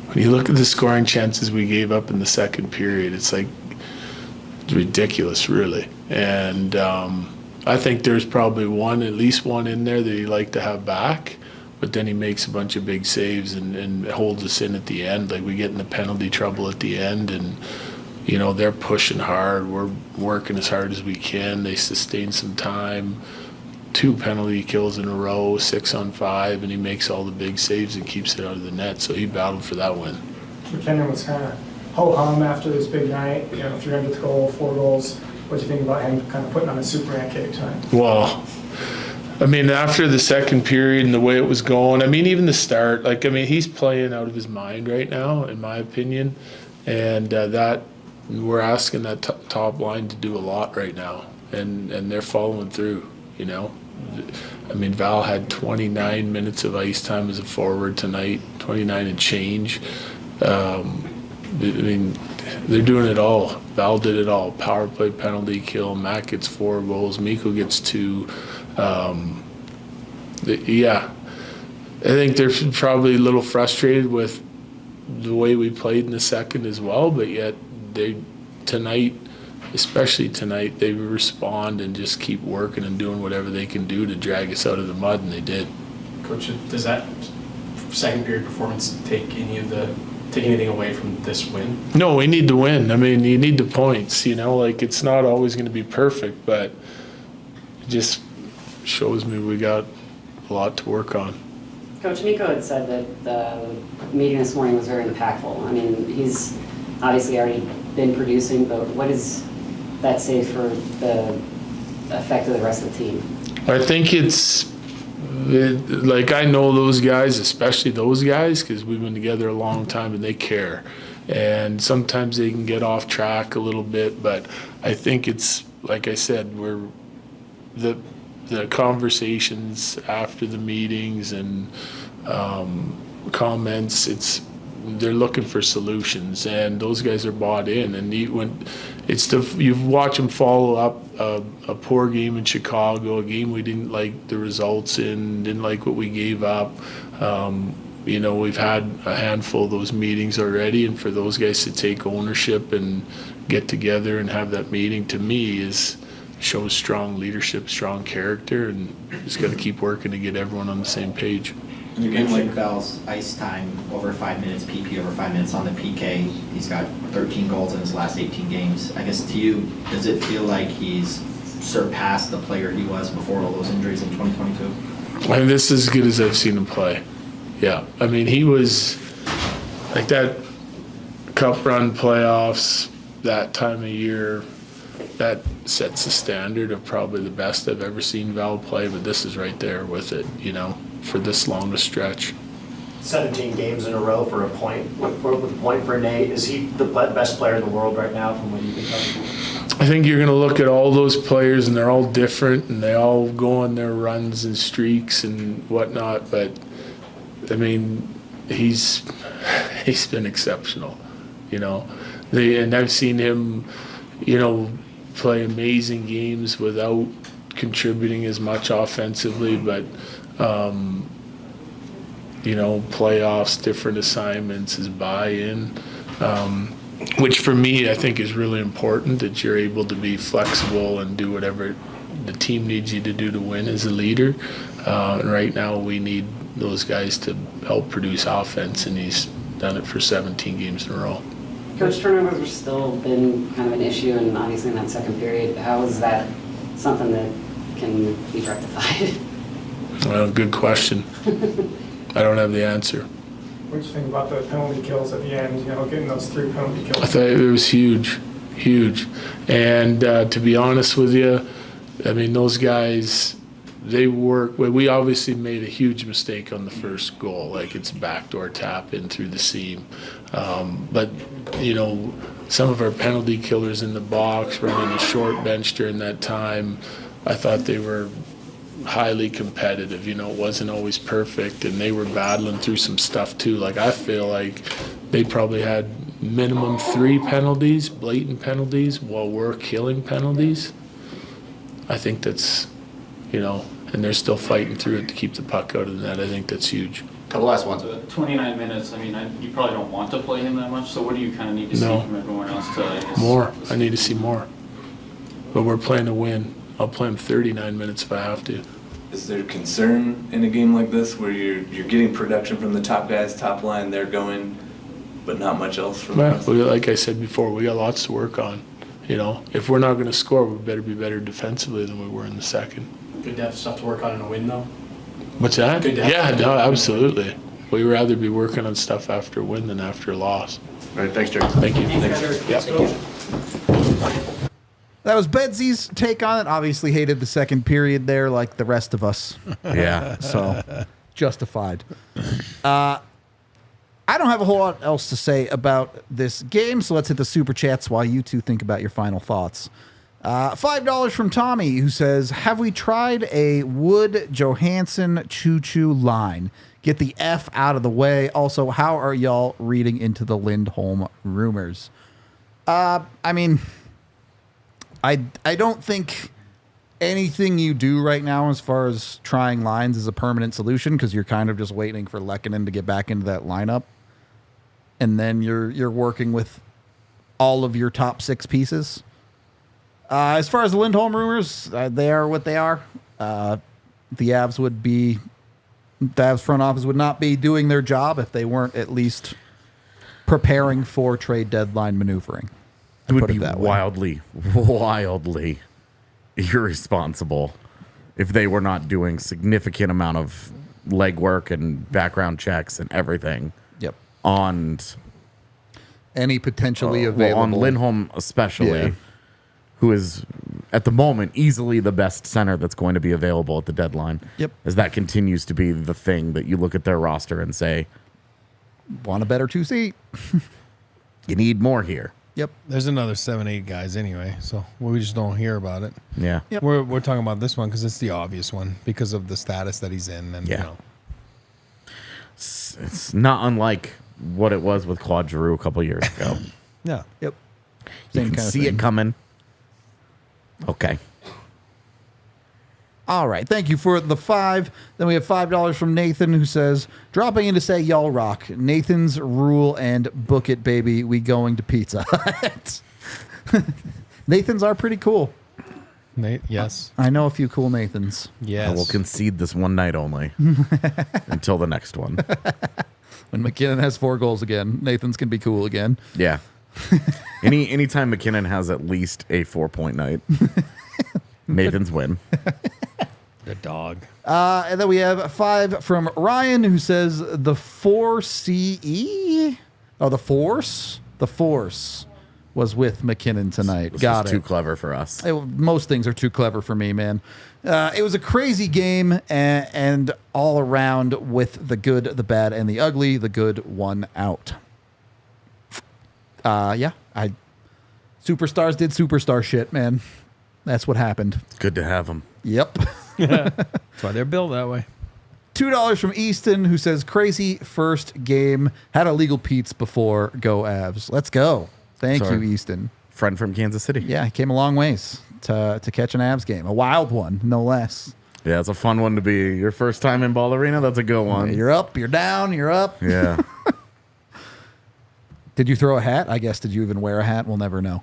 when you look at the scoring chances we gave up in the second period, it's like it's ridiculous, really. And I think there's probably at least one in there that he'd like to have back. But then he makes a bunch of big saves and holds us in at the end. Like we get into penalty trouble at the end, and they're pushing hard. We're working as hard as we can. They sustain some time. 2 penalty kills in a row, 6 on 5, and he makes all the big saves and keeps it out of the net. So he battled for that win. MacKinnon was kind of ho-hum after this big night. 300th goal, 4 goals. What do you think about him kind of putting on a Superman kick tonight? Well, I mean, after the second period and the way it was going, I mean, even the start, he's playing out of his mind right now, in my opinion. And that we're asking that top line to do a lot right now, and they're following through, I mean, Val had 29 minutes of ice time as a forward tonight, 29 and change. I mean, they're doing it all. Val did it all. Power play, penalty kill. Matt gets 4 goals. Mikko gets 2. Yeah, I think they're probably a little frustrated with the way we played in the second as well, but yet especially tonight, they respond and just keep working and doing whatever they can do to drag us out of the mud, and they did. Coach, does that second period performance take anything away from this win? No, we need to win. I mean, you need the points, it's not always going to be perfect, but it just shows me we got a lot to work on. Coach, Nico had said that the meeting this morning was very impactful. I mean, he's obviously already been producing, but what does that say for the effect of the rest of the team? I think I know those guys, especially those guys, because we've been together a long time and they care. And sometimes they can get off track a little bit, but I think it's, like I said, the conversations after the meetings and comments, they're looking for solutions, and those guys are bought in. And you watch them follow up a poor game in Chicago, a game we didn't like the results in, didn't like what we gave up. We've had a handful of those meetings already, and for those guys to take ownership and get together and have that meeting, to me, shows strong leadership, strong character, and just got to keep working to get everyone on the same page. You mentioned Val's ice time over 5 minutes, PP over 5 minutes on the PK. He's got 13 goals in his last 18 games. I guess to you, does it feel like he's surpassed the player he was before all those injuries in 2022? I mean, this is as good as I've seen him play. Yeah, I mean, he was like that cup run playoffs, that time of year, that sets the standard of probably the best I've ever seen Val play, but this is right there with it, for this long a stretch. 17 games in a row for a point, with a point for Nate. Is he the best player in the world right now from what you can tell? I think you're going to look at all those players, and they're all different, and they all go on their runs and streaks and whatnot, but, I mean, he's been exceptional, and I've seen him, play amazing games without contributing as much offensively, but playoffs, different assignments, his buy-in, which for me I think is really important, that you're able to be flexible and do whatever the team needs you to do to win as a leader. And right now we need those guys to help produce offense, and he's done it for 17 games in a row. Coach, turnovers have still been kind of an issue, and obviously in that second period, how is that something that can be rectified? Well, good question. I don't have the answer. What do you think about the penalty kills at the end, getting those 3 penalty kills? I thought it was huge. And to be honest with you, I mean, those guys, they work. Well, we obviously made a huge mistake on the first goal, like it's a backdoor tap in through the seam. But, some of our penalty killers in the box running a short bench during that time, I thought they were highly competitive. It wasn't always perfect, and they were battling through some stuff too. Like, I feel like they probably had minimum 3 penalties, blatant penalties, while we're killing penalties, I think that's, and they're still fighting through it to keep the puck out of the net. I think that's huge. Couple last ones. 29 minutes, I mean, you probably don't want to play him that much, so what do you kind of need to see No. from everyone else to, I guess, More. I need to see more. But we're playing to win. I'll play him 39 minutes if I have to. Is there concern in a game like this where you're getting production from the top guys, top line, they're going, but not much else from the Well, rest? like I said before, we got lots to work on. If we're not going to score, we better be better defensively than we were in the second. Good to have stuff to work on in a win, though. What's that? Good to have Yeah, something no, to- absolutely. We'd rather be working on stuff after a win than after a loss. All right, thanks, Jerry. Thank you. Let's Yep. go. That was Bedsy's take on it. Obviously hated the second period there like the rest of us. Yeah. So, justified. I don't have a whole lot else to say about this game, so let's hit the Super Chats while you two think about your final thoughts. $5 from Tommy, who says, have we tried a Wood Johansson choo-choo line? Get the F out of the way. Also, how are y'all reading into the Lindholm rumors? I mean, I don't think anything you do right now as far as trying lines is a permanent solution, because you're kind of just waiting for Lehkonen to get back into that lineup. And then you're working with all of your top 6 pieces. As far as the Lindholm rumors, they are what they are. The Avs front office would not be doing their job if they weren't at least preparing for trade deadline maneuvering. It would Put it be that way. wildly irresponsible if they were not doing significant amount of legwork and background checks and everything Yep. on Any potentially available. on Lindholm especially, Yeah. who is at the moment easily the best center that's going to be available at the deadline. Yep. As that continues to be the thing that you look at their roster and say, Want a better 2-seat? you need more here. Yep. There's another 7-8 guys anyway, so we just don't hear about it. Yeah. Yep. We're talking about this one because it's the obvious one because of the status that he's in, and Yeah. It's not unlike what it was with Claude Giroux a couple years ago. yeah. Yep. You Same can kind of see thing. it coming. Okay. All right. Thank you for the 5. Then we have $5 from Nathan, who says, dropping in to say y'all rock. Nathan's rule and book it, baby. We going to Pizza Hut. Nathans are pretty cool. Nate, yes. I know a few cool Nathans. Yes. I will concede this one night only until the next one. When MacKinnon has 4 goals again, Nathan's can be cool again. Yeah. Anytime McKinnon has at least a 4-point night, Nathan's win. The dog. And then we have 5 from Ryan, who says the 4CE? Oh, the Force? The Force was with MacKinnon tonight. This Got was it. too clever for us. Most things are too clever for me, man. It was a crazy game, and all around with the good, the bad, and the ugly. The good won out. Yeah, superstars did superstar shit, man. That's what happened. It's good to have him. Yep. That's why they're built that way. $2 from Easton, who says, crazy first game. Had illegal Pete's before. Go Avs. Let's go. Thank Sorry. you, Easton. Friend from Kansas City. Yeah, he came a long ways to catch an Avs game. A wild one, no less. Yeah, it's a fun one to be. Your first time in Ball Arena, that's a good one. You're up, you're down, you're up. Yeah. Did you throw a hat? I guess, did you even wear a hat? We'll never know.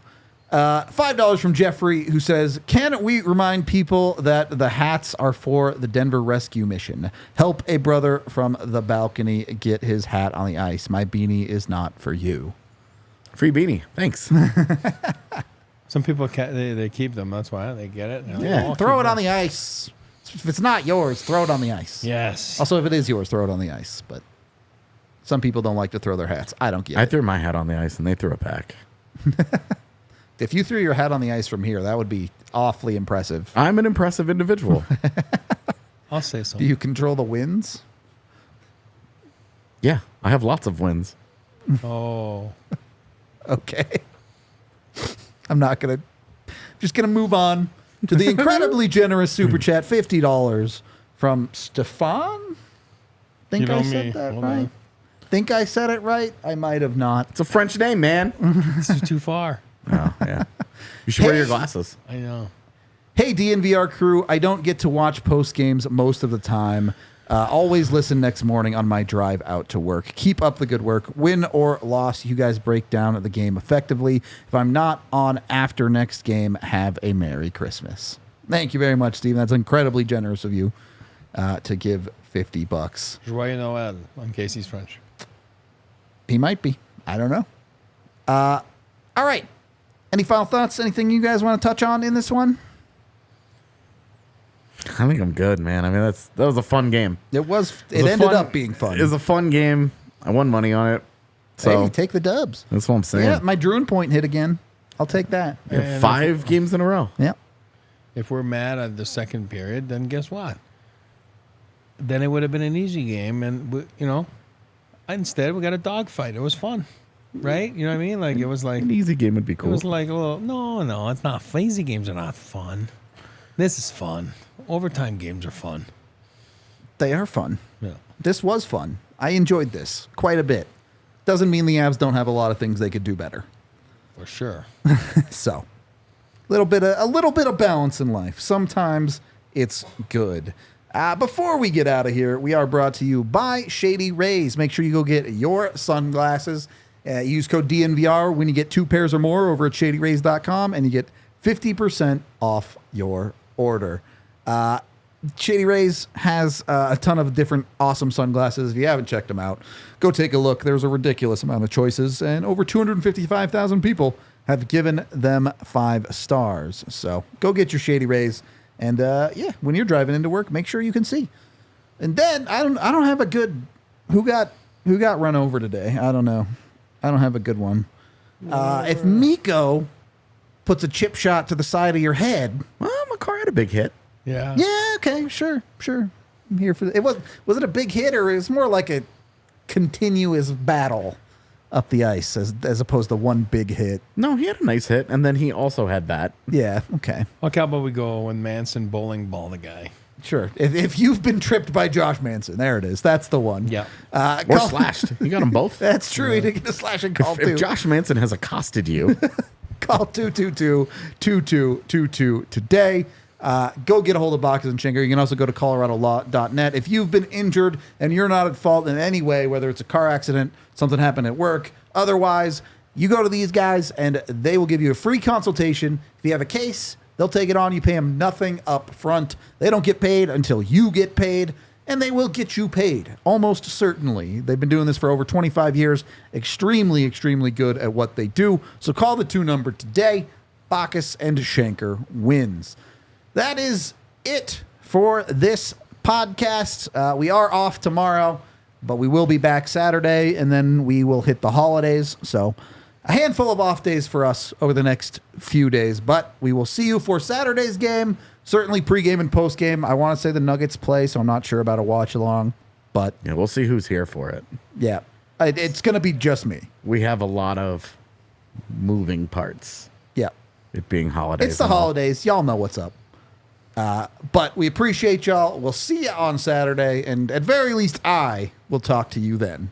$5 from Jeffrey, who says, can we remind people that the hats are for the Denver rescue mission? Help a brother from the balcony get his hat on the ice. My beanie is not for you. Free beanie. Thanks. Some people they keep them. That's why they get it. And Yeah, throw it on the ice. If it's not yours, throw it on the ice. Yes. Also, if it is yours, throw it on the ice. But some people don't like to throw their hats. I don't get I it. threw my hat on the ice and they threw it back. If you threw your hat on the ice from here, that would be awfully impressive. I'm an impressive individual. I'll say so. Do you control the winds? Yeah, I have lots of wins. Oh. Okay. I'm not going to... Just going to move on to the incredibly generous Super Chat, $50 from Stefan? Think You know I said me. that Hold right? on. think I said it right. I might have not. It's a French name, man. This is too far. Oh, yeah. You should wear your glasses. I know. Hey, DNVR crew, I don't get to watch post games most of the time. Always listen next morning on my drive out to work. Keep up the good work. Win or loss, you guys break down the game effectively. If I'm not on after next game, have a Merry Christmas. Thank you very much, Steve. That's incredibly generous of you to give $50. Joyeux Noël, in case he's French. He might be. I don't know. All right. Any final thoughts? Anything you guys want to touch on in this one? I think I'm good, man. I mean, that was a fun game. It ended up being fun. It was a fun game. I won money on it. So hey, take the dubs. That's what I'm saying. Yeah, my Druin point hit again. I'll take that. Yeah, 5 games in a row. Yeah. If we're mad at the second period, then guess what? Then it would have been an easy game, and instead we got a dogfight. It was fun, right? You know what I mean? Like it was like an easy game would be cool. It was like, well, no, it's not. Easy games are not fun. This is fun. Overtime games are fun. They are fun. Yeah. This was fun. I enjoyed this quite a bit. Doesn't mean the Avs don't have a lot of things they could do better. For sure. So, a little bit of balance in life. Sometimes it's good. Before we get out of here, we are brought to you by Shady Rays. Make sure you go get your sunglasses. Use code DNVR when you get 2 pairs or more over at shadyrays.com, and you get 50% off your order. Shady Rays has a ton of different awesome sunglasses. If you haven't checked them out, go take a look. There's a ridiculous amount of choices, and over 255,000 people have given them 5 stars. So go get your Shady Rays, and when you're driving into work, make sure you can see. And then I don't have a good who got run over today. I don't know. I don't have a good one. If Mikko puts a chip shot to the side of your head, well, McCarr had a big hit. Yeah. Yeah. Okay. Sure. I'm here for it. Was it a big hit, or is more like a continuous battle up the ice as opposed to one big hit? No, he had a nice hit, and then he also had that. Yeah. Okay. Okay, how about we go when Manson bowling ball the guy? Sure. If you've been tripped by Josh Manson, there it is. That's the one. Yeah. Or slashed. You got them both. That's true. He did get a slashing call too. If Josh Manson has accosted you, call 222-2222 today. Go get a hold of Bacchus and Schenker. You can also go to coloradolaw.net. If you've been injured and you're not at fault in any way, whether it's a car accident, something happened at work, otherwise, you go to these guys and they will give you a free consultation. If you have a case, they'll take it on. You pay them nothing up front. They don't get paid until you get paid, and they will get you paid, almost certainly. They've been doing this for over 25 years. Extremely, extremely good at what they do. So call the 2 number today. Bacchus and Schenker wins. That is it for this podcast. We are off tomorrow, but we will be back Saturday, and then we will hit the holidays. So a handful of off days for us over the next few days, but we will see you for Saturday's game, certainly pregame and postgame. I want to say the Nuggets play, so I'm not sure about a watch along, but yeah, we'll see who's here for it. Yeah, it's going to be just me. We have a lot of moving parts. Yeah. It being holidays. It's the holidays. Y'all know what's up. But we appreciate y'all. We'll see you on Saturday, and at very least I will talk to you then.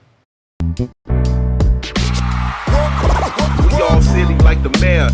We all silly like the mayor.